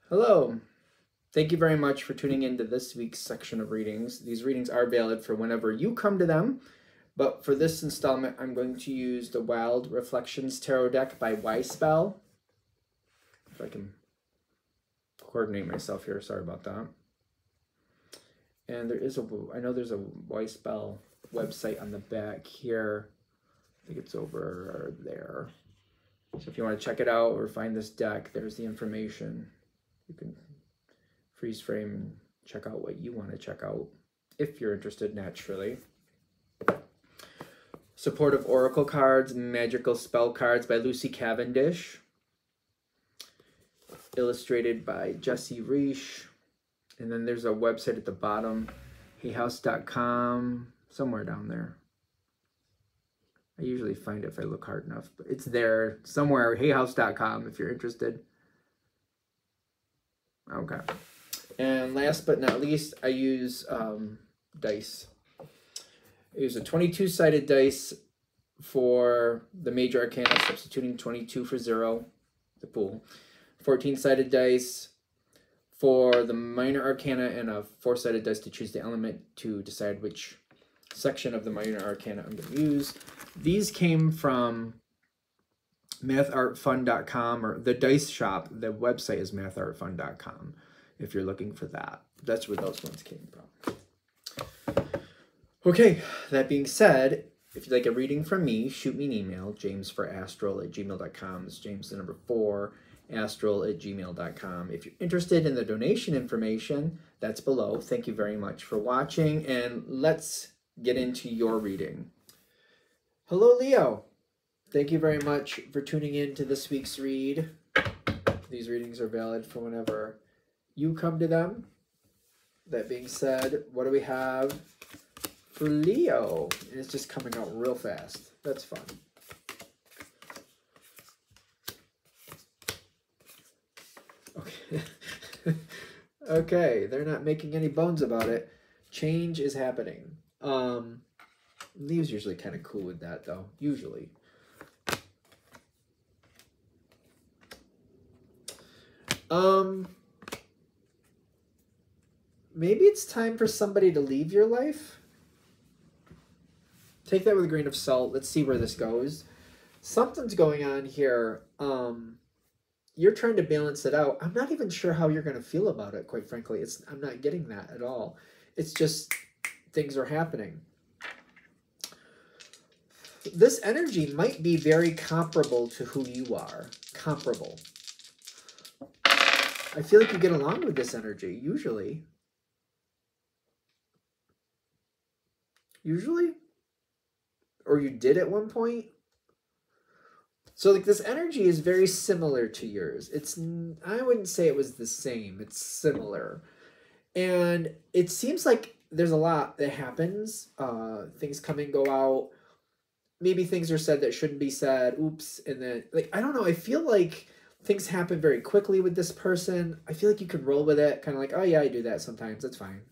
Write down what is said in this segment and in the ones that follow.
Hello. Thank you very much for tuning into this week's section of readings. These readings are valid for whenever you come to them, but for this installment, I'm going to use the Wild Reflections Tarot deck by Wyspell. If I can coordinate myself here, sorry about that. And I know there's a Wyspell website on the back here. I think it's over there. So if you want to check it out or find this deck, there's the information. You can freeze frame and check out what you want to check out if you're interested, naturally. Supportive Oracle cards, Magical Spell cards by Lucy Cavendish. Illustrated by Jesse Reish. And then there's a website at the bottom, hayhouse.com, somewhere down there. I usually find it if I look hard enough, but it's there somewhere, hayhouse.com if you're interested. Okay. And last but not least, I use dice. I use a 22-sided dice for the major arcana, substituting 22 for 0, the pool. 14-sided dice for the minor arcana, and a 4-sided dice to choose the element to decide which section of the minor arcana I'm going to use. These came from mathartfun.com, or the dice shop. The website is mathartfun.com if you're looking for that. That's where those ones came from. Okay, that being said, if you'd like a reading from me, shoot me an email, jamesforastral@gmail.com. It's James the number 4, astral@gmail.com. If you're interested in the donation information, that's below. Thank you very much for watching, and let's get into your reading. Hello, Leo. Thank you very much for tuning in to this week's read. These readings are valid for whenever you come to them. That being said, what do we have for Leo? And it's just coming out real fast. That's fun. Okay. Okay, they're not making any bones about it. Change is happening. Leo's usually kind of cool with that, though. Usually. Maybe it's time for somebody to leave your life. Take that with a grain of salt. Let's see where this goes. Something's going on here. You're trying to balance it out. I'm not even sure how you're going to feel about it, quite frankly. I'm not getting that at all. It's just things are happening. This energy might be very comparable to who you are. Comparable. I feel like you get along with this energy, usually. Usually? Or you did at one point? So like this energy is very similar to yours. I wouldn't say it was the same. It's similar. And it seems like there's a lot that happens. Things come and go out. Maybe things are said that shouldn't be said. Oops. And then, like, I don't know. I feel like things happen very quickly with this person. I feel like you could roll with it. Kind of like, oh yeah, I do that sometimes. That's fine.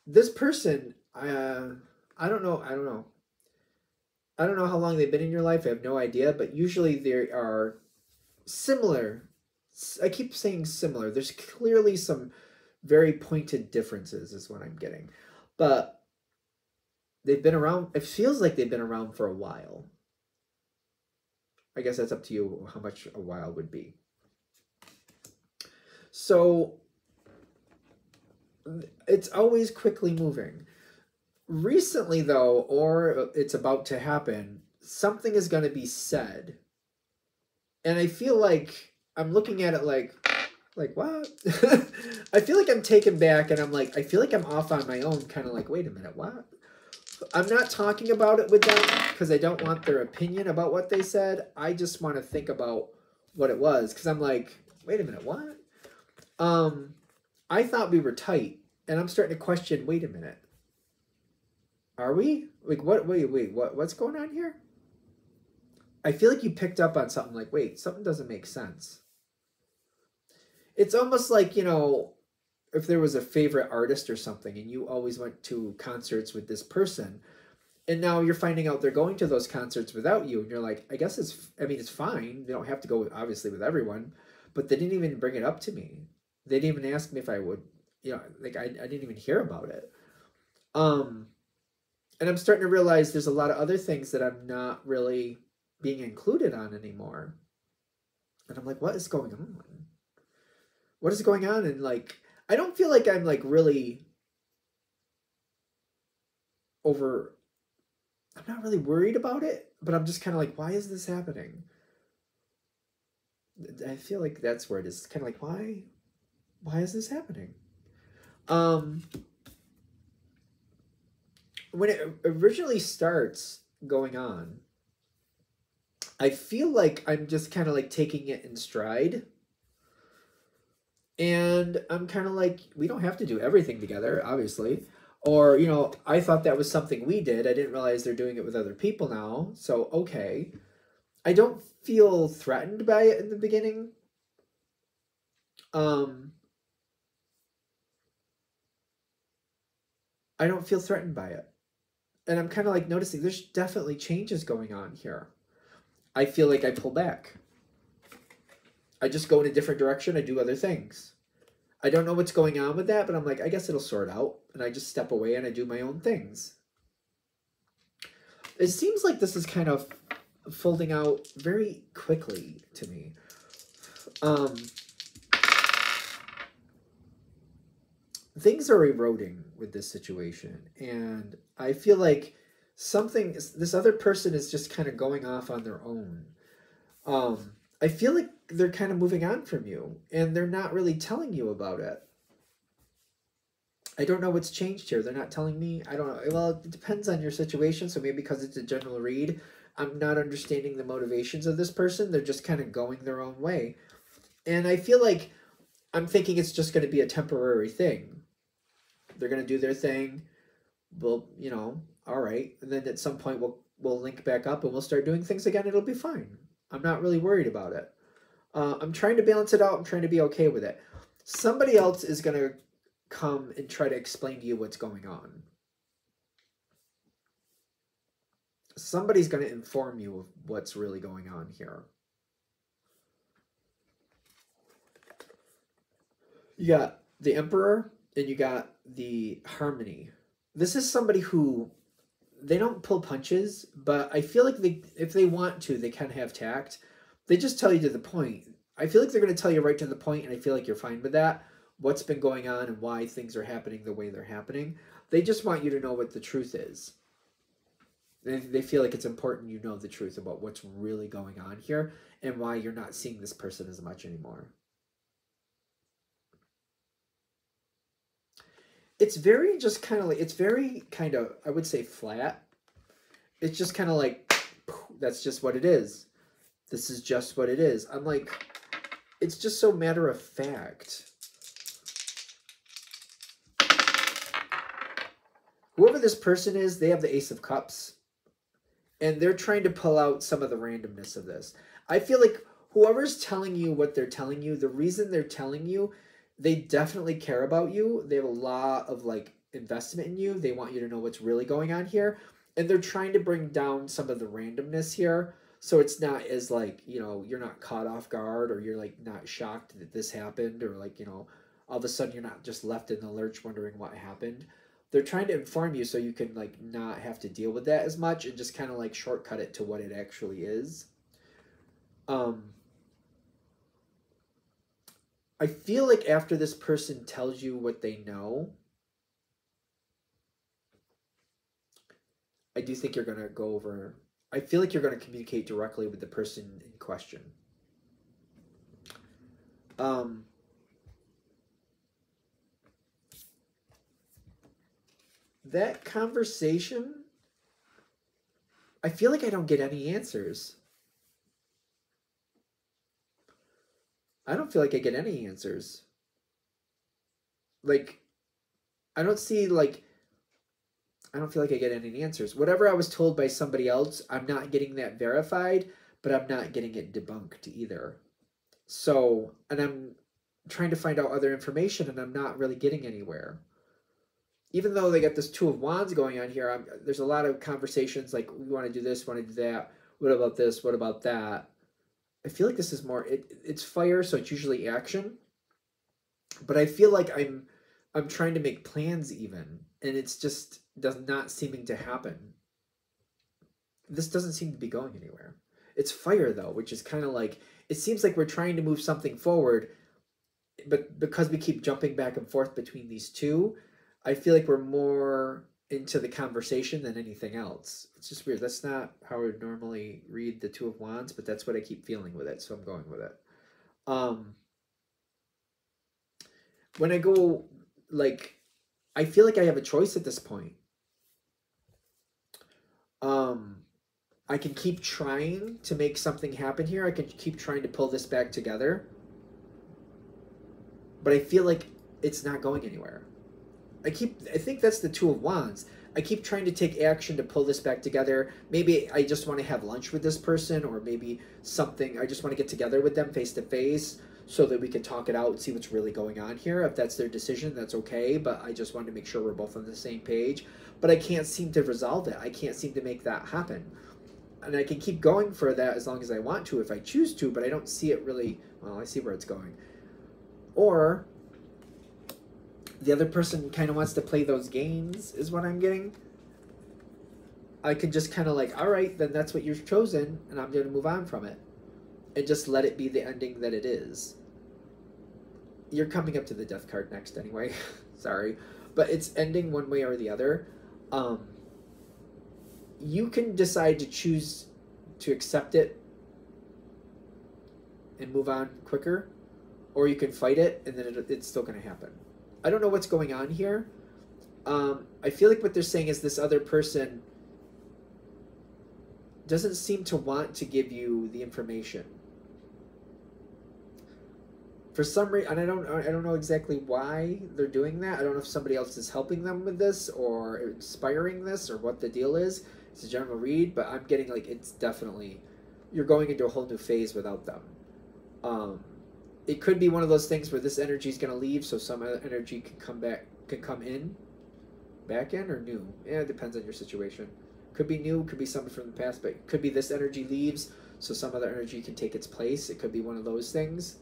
This person, I don't know. I don't know. I don't know how long they've been in your life. I have no idea. But usually they are similar. I keep saying similar. There's clearly some very pointed differences is what I'm getting. But they've been around. It feels like they've been around for a while. I guess that's up to you how much a while would be. So it's always quickly moving. Recently, though, or it's about to happen, something is going to be said. And I feel like I'm looking at it like what? I feel like I'm taken back and I'm like, I feel like I'm off on my own, kind of like, wait a minute, what? I'm not talking about it with them because I don't want their opinion about what they said. I just want to think about what it was because I'm like, wait a minute, what? I thought we were tight and I'm starting to question, wait a minute. Are we? Like, what? Wait, what's going on here? I feel like you picked up on something like, wait, something doesn't make sense. It's almost like, you know, if there was a favorite artist or something and you always went to concerts with this person And now you're finding out they're going to those concerts without you, and you're like, I guess it's fine. They don't have to go, obviously, with everyone, but they didn't even bring it up to me. They didn't even ask me if I would, like, I didn't even hear about it. And I'm starting to realize there's a lot of other things that I'm not really being included on anymore. And I'm like, what is going on? What is going on? And like, I don't feel like I'm like really I'm not really worried about it, but I'm just kind of like, why is this happening? I feel like that's where it is. It's kind of like, why is this happening? When it originally starts going on, I feel like I'm just kind of like taking it in stride. And I'm kind of like, we don't have to do everything together, obviously. Or, I thought that was something we did. I didn't realize they're doing it with other people now. So, okay. I don't feel threatened by it in the beginning. I don't feel threatened by it. And I'm kind of like noticing there's definitely changes going on here. I feel like I pull back. I just go in a different direction. I do other things. I don't know what's going on with that, but I'm like, I guess it'll sort out. And I just step away and I do my own things. It seems like this is kind of folding out very quickly to me. Things are eroding with this situation. And I feel like this other person is just kind of going off on their own. I feel like they're kind of moving on from you, and they're not really telling you about it. I don't know what's changed here. They're not telling me. I don't know. Well, it depends on your situation. So maybe because it's a general read, I'm not understanding the motivations of this person. They're just kind of going their own way. And I feel like I'm thinking it's just going to be a temporary thing. They're going to do their thing. Well, all right. And then at some point we'll link back up and we'll start doing things again. It'll be fine. I'm not really worried about it. I'm trying to balance it out. I'm trying to be okay with it. Somebody else is going to come and try to explain to you what's going on. Somebody's going to inform you of what's really going on here. You got the Emperor and you got the Harmony. This is somebody who, they don't pull punches, but I feel like if they want to, they can have tact. They just tell you to the point. I feel like they're going to tell you right to the point, and I feel like you're fine with that. What's been going on and why things are happening the way they're happening. They just want you to know what the truth is. They feel like it's important you know the truth about what's really going on here and why you're not seeing this person as much anymore. It's very just kind of like, it's very kind of, I would say, flat. It's just kind of like, that's just what it is. This is just what it is. I'm like, it's just so matter of fact. Whoever this person is, they have the Ace of Cups. And they're trying to pull out some of the randomness of this. I feel like whoever's telling you what they're telling you, the reason they're telling you, they definitely care about you. They have a lot of like investment in you. They want you to know what's really going on here. And they're trying to bring down some of the randomness here. So it's not as like, you're not caught off guard, or you're like not shocked that this happened, or like, all of a sudden you're not just left in the lurch wondering what happened. They're trying to inform you so you can like not have to deal with that as much and just kind of like shortcut it to what it actually is. I feel like after this person tells you what they know, I do think you're going to go over, I feel like you're going to communicate directly with the person in question. That conversation, I feel like I don't get any answers. I don't feel like I get any answers. Like, I don't feel like I get any answers. Whatever I was told by somebody else, I'm not getting that verified, but I'm not getting it debunked either. So, and I'm trying to find out other information, and I'm not really getting anywhere. even though they got this Two of Wands going on here, there's a lot of conversations like, we want to do this, want to do that. What about this? What about that? I feel like this is more, it's fire, so it's usually action. But I feel like I'm trying to make plans even, and it's just does not seeming to happen. This doesn't seem to be going anywhere. It's fire though, which is kind of like, it seems like we're trying to move something forward, but because we keep jumping back and forth between these two, I feel like we're more into the conversation than anything else. It's just weird. That's not how I would normally read the Two of Wands, but that's what I keep feeling with it, so I'm going with it. When I go, like, I feel like I have a choice at this point. I can keep trying to make something happen here. I can keep trying to pull this back together. But I feel like it's not going anywhere. I think that's the Two of Wands. I keep trying to take action to pull this back together. Maybe I just want to have lunch with this person, or maybe something. I just want to get together with them face to face so that we can talk it out and see what's really going on here. If that's their decision, that's okay. But I just want to make sure we're both on the same page. But I can't seem to resolve it. I can't seem to make that happen. And I can keep going for that as long as I want to if I choose to, but I don't see it really. Well, I see where it's going. Or the other person kind of wants to play those games, is what I'm getting. I could just kind of like, all right, then that's what you've chosen, and I'm going to move on from it. And just let it be the ending that it is. You're coming up to the Death card next anyway. Sorry. But it's ending one way or the other. You can decide to choose to accept it and move on quicker, or you can fight it and then it's still going to happen. I don't know what's going on here. I feel like what they're saying is this other person doesn't seem to want to give you the information. For some reason, and I don't know exactly why they're doing that. I don't know if somebody else is helping them with this or inspiring this or what the deal is. It's a general read, but I'm getting like it's definitely, you're going into a whole new phase without them. It could be one of those things where this energy is going to leave, so some other energy can come back, can come in, back in, or new. Yeah, it depends on your situation. Could be new, could be something from the past, but it could be this energy leaves, so some other energy can take its place. It could be one of those things.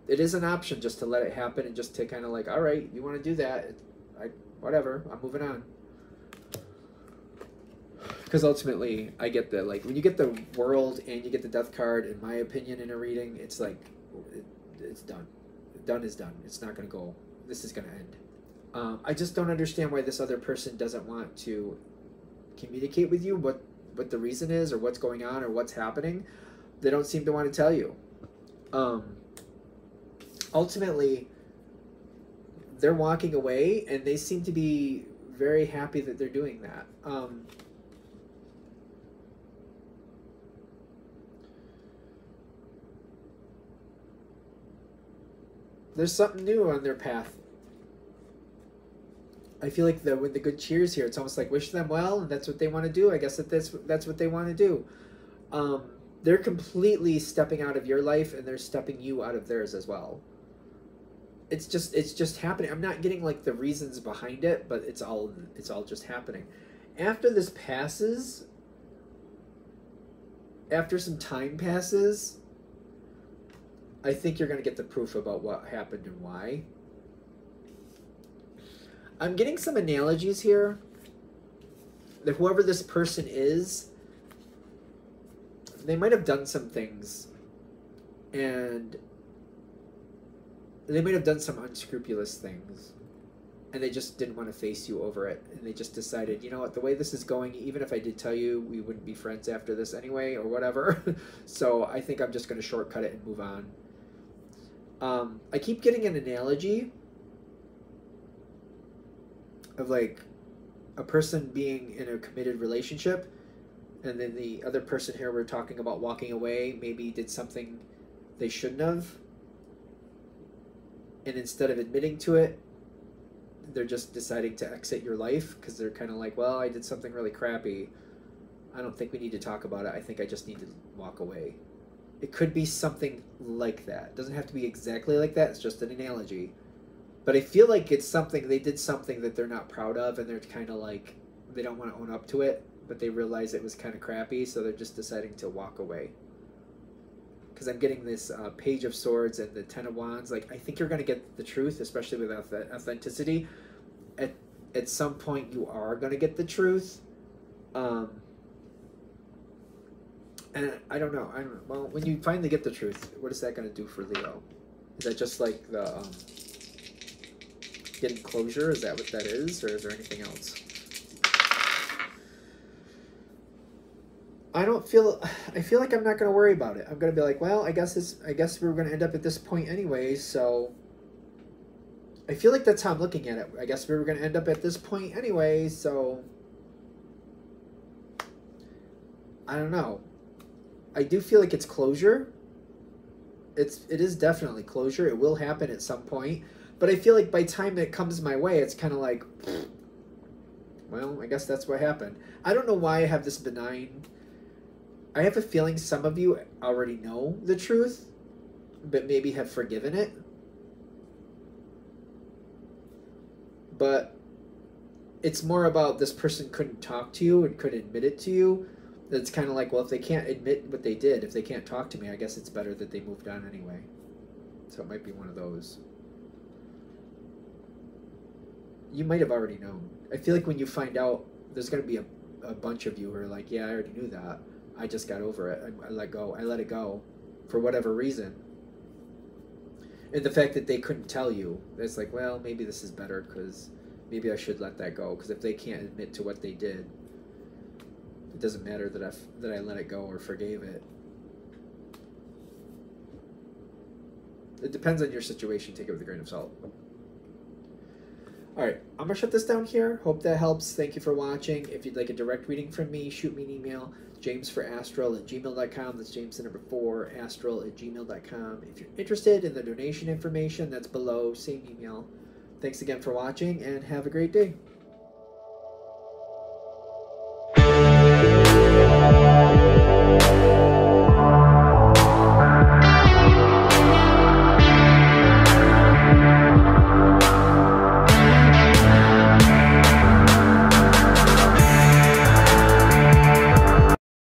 It is an option just to let it happen and just to kind of like, all right, you want to do that, whatever, I'm moving on. Because ultimately, I get that, like, when you get the World and you get the Death card, in my opinion, in a reading, it's like, it's done. Done is done. It's not going to go, this is going to end. I just don't understand why this other person doesn't want to communicate with you what the reason is or what's going on or what's happening. They don't seem to want to tell you. Ultimately, they're walking away, and they seem to be very happy that they're doing that. There's something new on their path. I feel like with the good cheers here, it's almost like wish them well, and that's what they want to do. I guess that's what they want to do. They're completely stepping out of your life, and they're stepping you out of theirs as well. It's just happening. I'm not getting like the reasons behind it, but it's all just happening. After this passes, after some time passes, I think you're going to get the proof about what happened and why. I'm getting some analogies here that whoever this person is, they might have done some things, and they might have done some unscrupulous things, and they just didn't want to face you over it, and they just decided, you know what, the way this is going, even if I did tell you, we wouldn't be friends after this anyway, or whatever. So I think I'm just going to shortcut it and move on. I keep getting an analogy of like a person being in a committed relationship, and then the other person here, we're talking about walking away, maybe did something they shouldn't have, and instead of admitting to it, they're just deciding to exit your life because they're kind of like, well, I did something really crappy. I don't think we need to talk about it. I think I just need to walk away. It could be something like that. It doesn't have to be exactly like that. It's just an analogy. But I feel like it's something, they did something that they're not proud of, and they're kind of like, they don't want to own up to it, but they realize it was kind of crappy, so they're just deciding to walk away. Because I'm getting this Page of Swords and the Ten of Wands. Like, I think you're going to get the truth, especially with authenticity. At some point, you are going to get the truth. And I don't know. Well, when you finally get the truth, what is that going to do for Leo? Is that just like the getting closure? Is that what that is, or is there anything else? I feel like I'm not going to worry about it. I'm going to be like, well, I guess we were going to end up at this point anyway, so I feel like that's how I'm looking at it. I guess we were going to end up at this point anyway, so I don't know. I do feel like it's closure. It is definitely closure. It will happen at some point, but I feel like by the time it comes my way, it's kind of like, well, I guess that's what happened. I don't know why I have this benign. I have a feeling some of you already know the truth, but maybe have forgiven it. But it's more about this person couldn't talk to you and couldn't admit it to you. It's kind of like, well, if they can't admit what they did, if they can't talk to me, I guess it's better that they moved on anyway. So it might be one of those. You might have already known. I feel like when you find out, there's going to be a bunch of you who are like, yeah, I already knew that. I just got over it. I let go. I let it go for whatever reason. And the fact that they couldn't tell you, it's like, well, maybe this is better because maybe I should let that go. Because if they can't admit to what they did, it doesn't matter that I let it go or forgave it. It depends on your situation. Take it with a grain of salt. All right, I'm going to shut this down here. Hope that helps. Thank you for watching. If you'd like a direct reading from me, shoot me an email, jamesforastral@gmail.com. That's James the number 4, astral@gmail.com. If you're interested in the donation information, that's below, same email. Thanks again for watching, and have a great day.